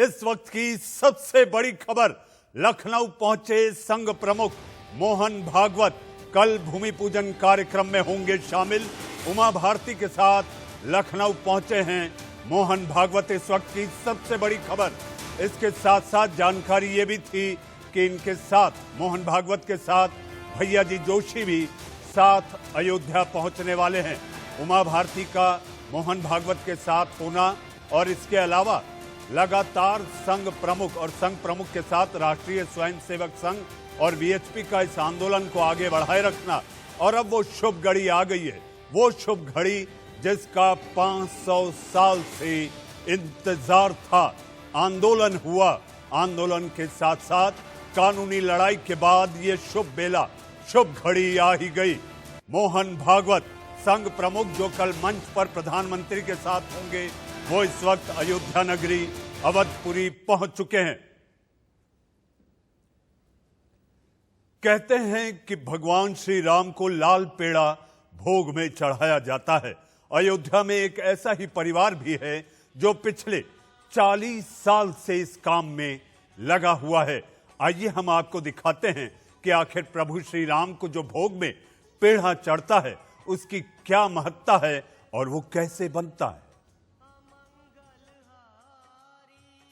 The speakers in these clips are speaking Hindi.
इस वक्त की सबसे बड़ी खबर, लखनऊ पहुंचे संघ प्रमुख मोहन भागवत कल भूमि पूजन कार्यक्रम में होंगे शामिल। उमा भारती के साथ लखनऊ पहुंचे हैं मोहन भागवत, इस वक्त की सबसे बड़ी खबर। इसके साथ साथ जानकारी ये भी थी कि इनके साथ मोहन भागवत के साथ भैया जी जोशी भी साथ अयोध्या पहुंचने वाले हैं। उमा भारती का मोहन भागवत के साथ होना और इसके अलावा लगातार संघ प्रमुख और संघ प्रमुख के साथ राष्ट्रीय स्वयंसेवक संघ और वीएचपी का इस आंदोलन को आगे बढ़ाए रखना, और अब वो शुभ घड़ी आ गई है, वो शुभ घड़ी जिसका 500 साल से इंतजार था। आंदोलन हुआ, आंदोलन के साथ साथ कानूनी लड़ाई के बाद ये शुभ बेला, शुभ घड़ी आ ही गई। मोहन भागवत संघ प्रमुख जो कल मंच पर प्रधानमंत्री के साथ होंगे, वो इस वक्त अयोध्या नगरी अवधपुरी पहुंच चुके हैं। कहते हैं कि भगवान श्री राम को लाल पेड़ा भोग में चढ़ाया जाता है। अयोध्या में एक ऐसा ही परिवार भी है जो पिछले 40 साल से इस काम में लगा हुआ है। आइए हम आपको दिखाते हैं कि आखिर प्रभु श्री राम को जो भोग में पेड़ा चढ़ता है उसकी क्या महत्ता है और वो कैसे बनता है।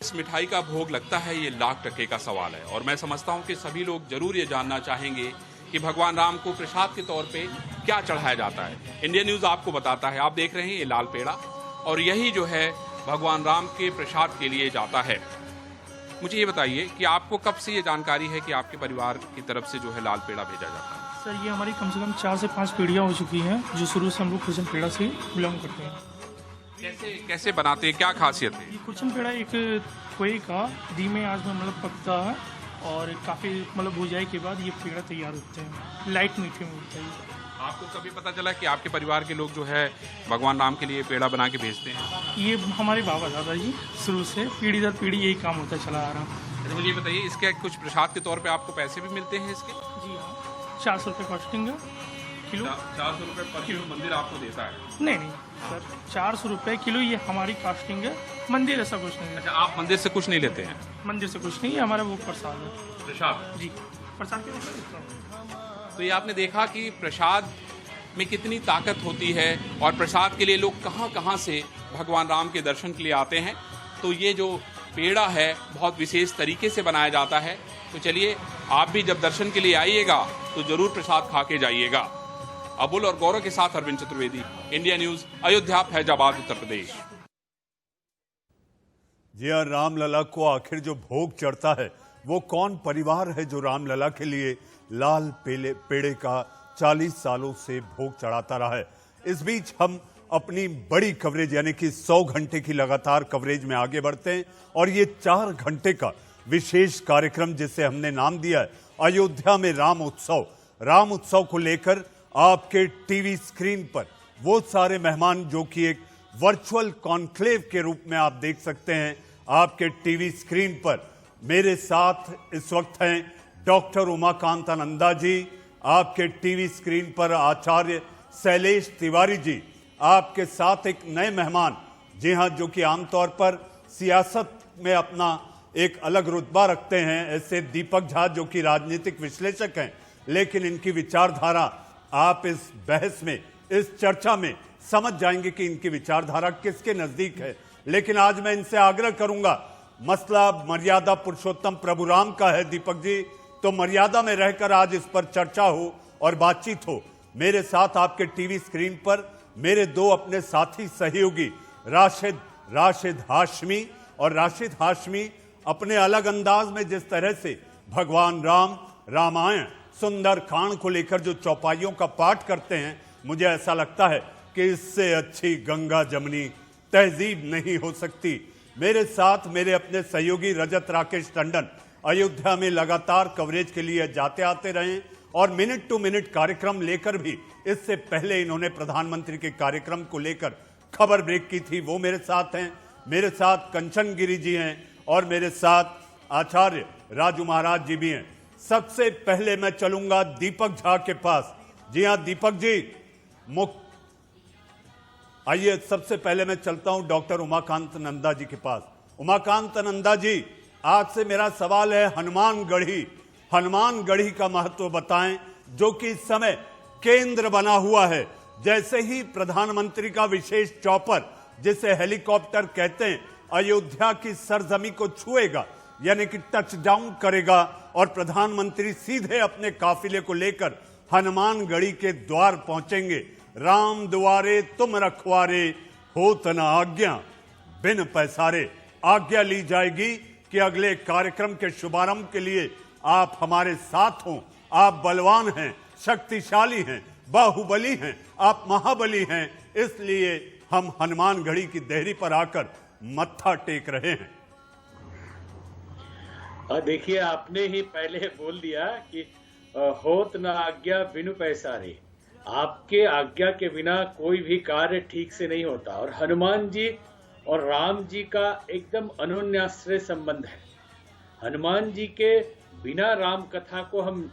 इस मिठाई का भोग लगता है, ये लाख टके का सवाल है, और मैं समझता हूं कि सभी लोग जरूर ये जानना चाहेंगे कि भगवान राम को प्रसाद के तौर पे क्या चढ़ाया जाता है। इंडिया न्यूज आपको बताता है। आप देख रहे हैं ये लाल पेड़ा, और यही जो है भगवान राम के प्रसाद के लिए जाता है। मुझे ये बताइए कि आपको कब से ये जानकारी है कि आपके परिवार की तरफ से जो है लाल पेड़ा भेजा जाता है? सर, ये हमारी कम से कम 4 से 5 पीढ़ियाँ हो चुकी हैं जो शुरू से हम लोग खुर्चन पेड़ा से बिलोंग करते हैं। कैसे बनाते हैं, क्या खासियत है? ये खुर्चन पेड़ा एक खोए का धीमे आंच में मतलब पकता है, और काफ़ी मतलब भुजाई के बाद ये पेड़ा तैयार होते हैं। लाइट मीठे में होता है। आपको कभी पता चला कि आपके परिवार के लोग जो है भगवान राम के लिए पेड़ा बना के भेजते हैं? ये हमारे बाबा दादा जी शुरू से पीढ़ी दर पीढ़ी यही काम होता चला आ रहा। तो मुझे बताइए, इसके कुछ प्रसाद के तौर पे आपको पैसे भी मिलते हैं इसके? जी हाँ, 400 रुपये कॉस्टिंग है किलो। 400 रुपये पर किलो मंदिर आपको देता है? नहीं सर, 400 रुपये किलो ये हमारी कास्टिंग है। मंदिर ऐसा कुछ नहीं है। अच्छा, आप मंदिर से कुछ नहीं लेते हैं? मंदिर से कुछ नहीं है, हमारा वो प्रसाद है। प्रसाद? जी, प्रसाद के रूप। तो ये आपने देखा कि प्रसाद में कितनी ताकत होती है, और प्रसाद के लिए लोग कहाँ कहाँ से भगवान राम के दर्शन के लिए आते हैं। तो ये जो पेड़ा है बहुत विशेष तरीके से बनाया जाता है। तो चलिए, आप भी जब दर्शन के लिए आइएगा तो जरूर प्रसाद खा के जाइएगा। अबुल और गौरव के साथ अरविंद चतुर्वेदी, इंडिया न्यूज, अयोध्या, फैजाबाद, उत्तर प्रदेश। जी हाँ, रामलला को आखिर जो भोग चढ़ता है वो कौन परिवार है जो रामलला के लिए लाल पेड़े का 40 सालों से भोग चढ़ाता रहा है। इस बीच हम अपनी बड़ी कवरेज यानी कि 100 घंटे की लगातार कवरेज में आगे बढ़ते हैं, और ये 4 घंटे का विशेष कार्यक्रम जिसे हमने नाम दिया है अयोध्या में राम उत्सव। राम उत्सव को लेकर आपके टीवी स्क्रीन पर वो सारे मेहमान जो कि एक वर्चुअल कॉन्क्लेव के रूप में आप देख सकते हैं आपके टीवी स्क्रीन पर। मेरे साथ इस वक्त हैं डॉक्टर उमाकांत नंदा जी, आपके टीवी स्क्रीन पर आचार्य शैलेश तिवारी जी, आपके साथ एक नए मेहमान, जी हाँ, जो कि आमतौर पर सियासत में अपना एक अलग रुतबा रखते हैं, ऐसे दीपक झा जो कि राजनीतिक विश्लेषक हैं, लेकिन इनकी विचारधारा आप इस बहस में, इस चर्चा में समझ जाएंगे कि इनकी विचारधारा किसके नजदीक है। लेकिन आज मैं इनसे आग्रह करूंगा, मसला मर्यादा पुरुषोत्तम प्रभु राम का है दीपक जी, तो मर्यादा में रहकर आज इस पर चर्चा हो और बातचीत हो। मेरे साथ आपके टीवी स्क्रीन पर मेरे दो अपने साथी सहयोगी राशिद हाशमी, और राशिद हाशमी अपने अलग अंदाज में जिस तरह से भगवान राम, रामायण, सुंदर कांड को लेकर जो चौपाइयों का पाठ करते हैं, मुझे ऐसा लगता है कि इससे अच्छी गंगा जमनी तहजीब नहीं हो सकती। मेरे साथ मेरे अपने सहयोगी रजत राकेश टंडन अयोध्या में लगातार कवरेज के लिए जाते आते रहे, और मिनट टू मिनट कार्यक्रम लेकर भी इससे पहले इन्होंने प्रधानमंत्री के कार्यक्रम को लेकर खबर ब्रेक की थी, वो मेरे साथ हैं। मेरे साथ कंचन गिरी जी हैं, और मेरे साथ आचार्य राजू महाराज जी भी हैं। सबसे पहले मैं चलूंगा दीपक झा के पास। जी हां दीपक जी, आइए सबसे पहले मैं चलता हूं डॉक्टर उमाकांत नंदा जी के पास। उमाकांत नंदा जी, आज से मेरा सवाल है हनुमानगढ़ी का महत्व बताएं, जो कि इस समय केंद्र बना हुआ है। जैसे ही प्रधानमंत्री का विशेष चॉपर, जिसे हेलीकॉप्टर कहते हैं, अयोध्या की सरजमी को छुएगा, यानी कि टच डाउन करेगा, और प्रधानमंत्री सीधे अपने काफिले को लेकर हनुमानगढ़ी के द्वार पहुंचेंगे। राम द्वारे तुम रखवारे, होत न आज्ञा बिन पैसारे। आज्ञा ली जाएगी कि अगले कार्यक्रम के शुभारंभ के लिए आप हमारे साथ हों। आप बलवान हैं, शक्तिशाली हैं, बाहुबली हैं, आप महाबली हैं, इसलिए हम हनुमानगढ़ी की देहरी पर आकर मत्था टेक रहे हैं। देखिए, आपने ही पहले बोल दिया कि होत न आज्ञा बिनु पैसारे। आपके आज्ञा के बिना कोई भी कार्य ठीक से नहीं होता, और हनुमान जी और राम जी का एकदम अनन्याश्रय संबंध है। हनुमान जी के बिना राम कथा को हम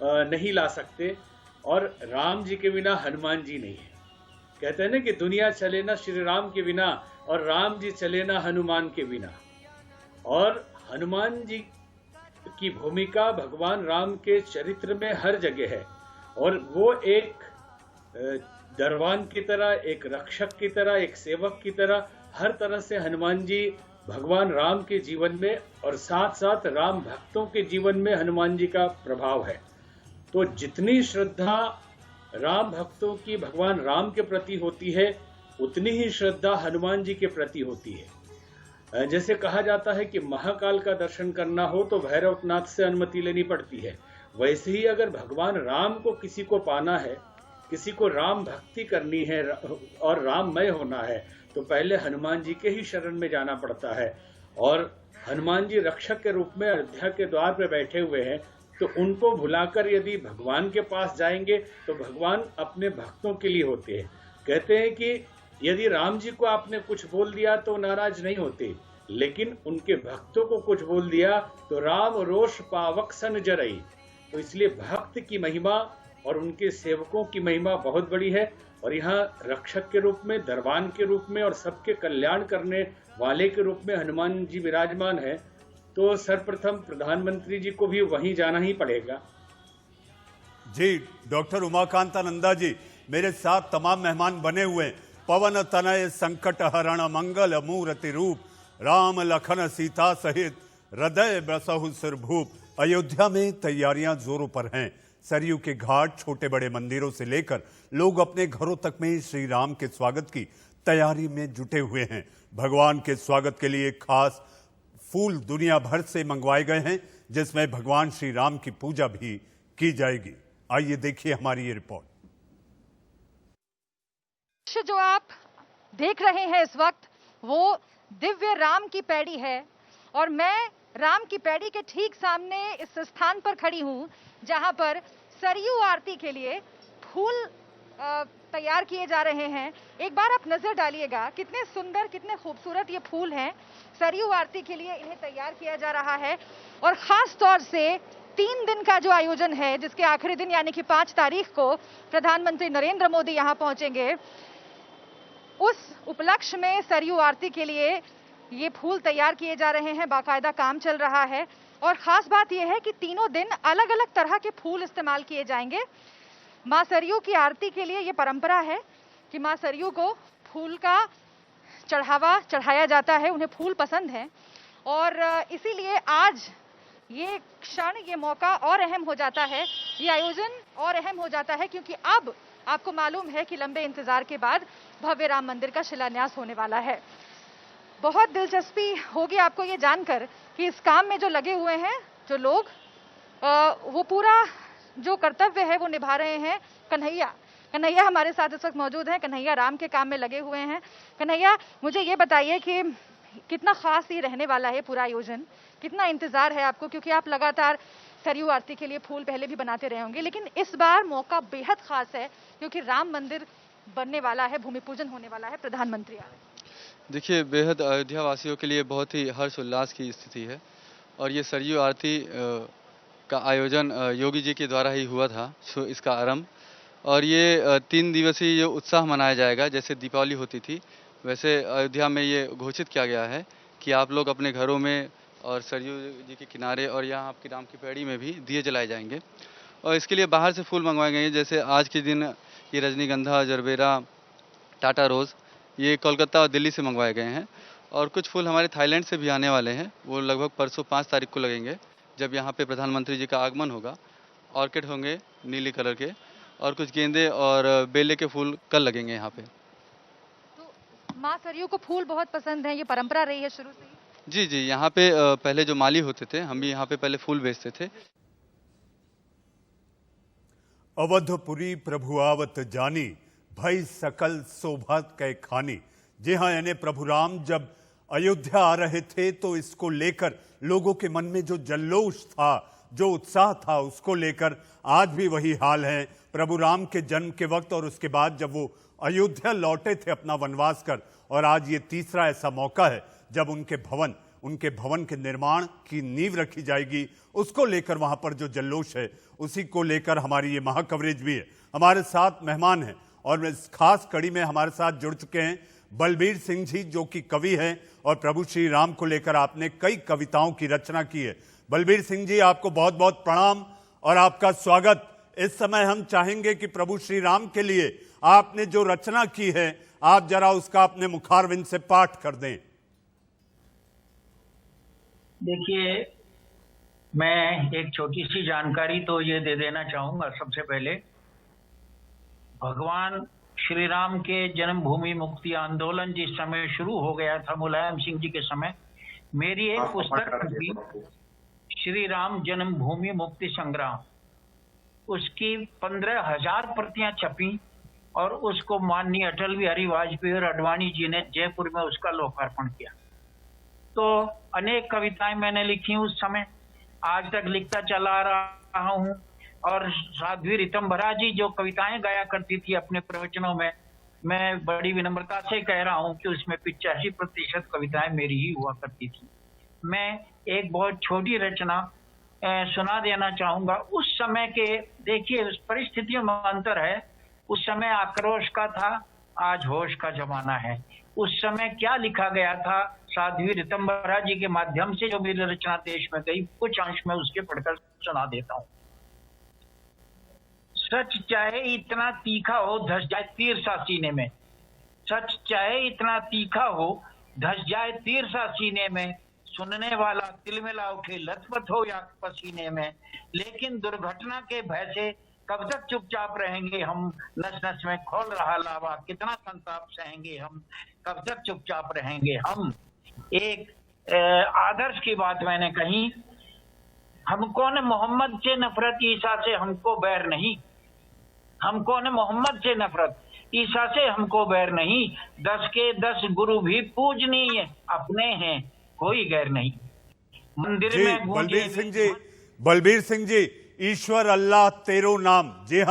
नहीं ला सकते, और राम जी के बिना हनुमान जी नहीं है। कहते हैं ना कि दुनिया चले ना श्री राम के बिना, और राम जी चले ना हनुमान के बिना। और हनुमान जी की भूमिका भगवान राम के चरित्र में हर जगह है, और वो एक दरबान की तरह, एक रक्षक की तरह, एक सेवक की तरह, हर तरह से हनुमान जी भगवान राम के जीवन में और साथ साथ राम भक्तों के जीवन में हनुमान जी का प्रभाव है। तो जितनी श्रद्धा राम भक्तों की भगवान राम के प्रति होती है, उतनी ही श्रद्धा हनुमान जी के प्रति होती है। जैसे कहा जाता है कि महाकाल का दर्शन करना हो तो भैरवनाथ से अनुमति लेनी पड़ती है, वैसे ही अगर भगवान राम को किसी को पाना है, किसी को राम भक्ति करनी है और राममय होना है, तो पहले हनुमान जी के ही शरण में जाना पड़ता है। और हनुमान जी रक्षक के रूप में अयोध्या के द्वार पर बैठे हुए हैं, तो उनको भुलाकर यदि भगवान के पास जाएंगे तो भगवान अपने भक्तों के लिए होते हैं। कहते हैं कि यदि राम जी को आपने कुछ बोल दिया तो नाराज नहीं होते, लेकिन उनके भक्तों को कुछ बोल दिया तो राम रोष पावक सन जरई। तो इसलिए भक्त की महिमा और उनके सेवकों की महिमा बहुत बड़ी है, और यहाँ रक्षक के रूप में, दरबान के रूप में और सबके कल्याण करने वाले के रूप में हनुमान जी विराजमान है। तो सर्वप्रथम प्रधानमंत्री जी को भी वहीं जाना ही पड़ेगा। जी, डॉक्टर उमाकांतानंदा जी, मेरे साथ तमाम मेहमान बने हुए हैं। पवन तनय संकट हरण मंगल मूर्ति रूप, राम लखन सीता सहित हृदय बसहु सिरभूप। अयोध्या में तैयारियां जोरों पर हैं। सरयू के घाट, छोटे बड़े मंदिरों से लेकर लोग अपने घरों तक में श्री राम के स्वागत की तैयारी में जुटे हुए हैं। भगवान के स्वागत के लिए खास फूल दुनिया भर से मंगवाए गए हैं, जिसमें भगवान श्री राम की पूजा भी की जाएगी। आइए देखिए हमारी ये रिपोर्ट। जो आप देख रहे हैं इस वक्त, वो दिव्य राम की पैड़ी है, और मैं राम की पैड़ी के ठीक सामने इस स्थान पर खड़ी हूं, जहां पर सरयू आरती के लिए फूल तैयार किए जा रहे हैं। एक बार आप नजर डालिएगा, कितने सुंदर, कितने खूबसूरत ये फूल हैं। सरयू आरती के लिए इन्हें तैयार किया जा रहा है, और खास तौर से 3 दिन का जो आयोजन है, जिसके आखिरी दिन यानी कि 5 तारीख को प्रधानमंत्री नरेंद्र मोदी यहां पहुंचेंगे, उस उपलक्ष्य में सरयू आरती के लिए ये फूल तैयार किए जा रहे हैं। बाकायदा काम चल रहा है, और खास बात यह है कि तीनों दिन अलग अलग तरह के फूल इस्तेमाल किए जाएंगे। मां सरयू की आरती के लिए ये परंपरा है कि मां सरयू को फूल का चढ़ावा चढ़ाया जाता है, उन्हें फूल पसंद है, और इसीलिए आज ये क्षण, ये मौका और अहम हो जाता है, ये आयोजन और अहम हो जाता है, क्योंकि अब आपको मालूम है कि लंबे इंतजार के बाद भव्य राम मंदिर का शिलान्यास होने वाला है। बहुत दिलचस्पी होगी आपको ये जानकर कि इस काम में जो लगे हुए हैं जो लोग, वो पूरा जो कर्तव्य है वो निभा रहे हैं। कन्हैया हमारे साथ इस वक्त मौजूद हैं। कन्हैया राम के काम में लगे हुए हैं। कन्हैया, मुझे ये बताइए कि कितना खास ये रहने वाला है पूरा आयोजन, कितना इंतजार है आपको, क्योंकि आप लगातार सरयू आरती के लिए फूल पहले भी बनाते रहे होंगे, लेकिन इस बार मौका बेहद खास है क्योंकि राम मंदिर बनने वाला है, भूमि पूजन होने वाला है, प्रधानमंत्री आ रहे हैं। देखिए, बेहद अयोध्या वासियों के लिए बहुत ही हर्ष उल्लास की स्थिति है, और ये सरयू आरती का आयोजन योगी जी के द्वारा ही हुआ था, इसका आरंभ, और ये 3 दिवसीय ये उत्साह मनाया जाएगा। जैसे दीपावली होती थी, वैसे अयोध्या में ये घोषित किया गया है कि आप लोग अपने घरों में और सरयू जी के किनारे और यहाँ आपकी राम की पैड़ी में भी दिए जलाए जाएंगे। और इसके लिए बाहर से फूल मंगवाए गए हैं, जैसे आज के दिन ये रजनीगंधा, जरबेरा, टाटा रोज़, ये कोलकाता और दिल्ली से मंगवाए गए हैं। और कुछ फूल हमारे थाईलैंड से भी आने वाले हैं, वो लगभग परसों 5 तारीख को लगेंगे, जब यहाँ पे प्रधानमंत्री जी का आगमन होगा। ऑर्किड होंगे नीले कलर के, और कुछ गेंदे और बेले के फूल कल लगेंगे यहाँ पे। तो माँ सरयू को फूल बहुत पसंद है, ये परंपरा रही है शुरू से ही? जी जी, यहाँ पे पहले जो माली होते थे, हम भी यहाँ पे पहले फूल बेचते थे। अवधपुरी प्रभु आवत जानी, भई सकल शोभत कै खानी। जी हाँ, यानी प्रभु राम जब अयोध्या आ रहे थे तो इसको लेकर लोगों के मन में जो जल्लोष था, जो उत्साह था, उसको लेकर आज भी वही हाल है। प्रभु राम के जन्म के वक्त और उसके बाद जब वो अयोध्या लौटे थे अपना वनवास कर, और आज ये तीसरा ऐसा मौका है जब उनके भवन के निर्माण की नींव रखी जाएगी, उसको लेकर वहां पर जो जल्लोष है, उसी को लेकर हमारी ये महा कवरेज भी है। हमारे साथ मेहमान हैं और इस खास कड़ी में हमारे साथ जुड़ चुके हैं बलबीर सिंह जी, जो कि कवि हैं और प्रभु श्री राम को लेकर आपने कई कविताओं की रचना की है। बलबीर सिंह जी, आपको बहुत बहुत प्रणाम और आपका स्वागत। इस समय हम चाहेंगे कि प्रभु श्री राम के लिए आपने जो रचना की है, आप जरा उसका अपने मुखारविंद से पाठ कर दें। देखिए, मैं एक छोटी सी जानकारी तो ये दे देना चाहूंगा। सबसे पहले भगवान श्री राम के जन्मभूमि मुक्ति आंदोलन जिस समय शुरू हो गया था मुलायम सिंह जी के समय, मेरी एक पुस्तक थी श्री राम जन्मभूमि मुक्ति संग्राम। उसकी 15,000 प्रतियां छपी और उसको माननीय अटल बिहारी वाजपेयी और अडवाणी जी ने जयपुर में उसका लोकार्पण किया। तो अनेक कविताएं मैंने लिखी उस समय, आज तक लिखता चला रहा हूं। और साध्वी ऋतंभरा जी जो कविताएं गाया करती थी अपने प्रवचनों में, मैं बड़ी विनम्रता से कह रहा हूं कि उसमें 85% कविताएं मेरी ही हुआ करती थी। मैं एक बहुत छोटी रचना सुना देना चाहूंगा। उस समय के, देखिए उस परिस्थितियों में अंतर है। उस समय आक्रोश का था, आज होश का जमाना है। उस समय क्या लिखा गया था, साध्वी ऋतंभरा जी के माध्यम से जो मेरी रचना देश में गई, कुछ अंश में उसके पढ़कर सुना देता हूँ। सच चाहे इतना तीखा हो, धस जाए तीर सा सीने में। सच चाहे इतना तीखा हो, धस जाए तीर सा सीने में। सुनने वाला तिलमिला उठे, लथपथ हो या पसीने में। लेकिन दुर्घटना के भय से कब तक चुपचाप रहेंगे हम। नस नस में खोल रहा लावा, कितना संताप सहेंगे हम। कब तक चुपचाप रहेंगे हम। एक आदर्श की बात मैंने कही, हमको न मोहम्मद से नफरत, ईसा से हमको बैर नहीं। हमको न मोहम्मद से नफरत, ईसा से हमको बैर नहीं। 10 के 10 गुरु भी पूजनीय अपने हैं, कोई गैर नहीं। मंदिर में बलबीर सिंह जी, ईश्वर अल्लाह तेरो नाम। जी हाँ।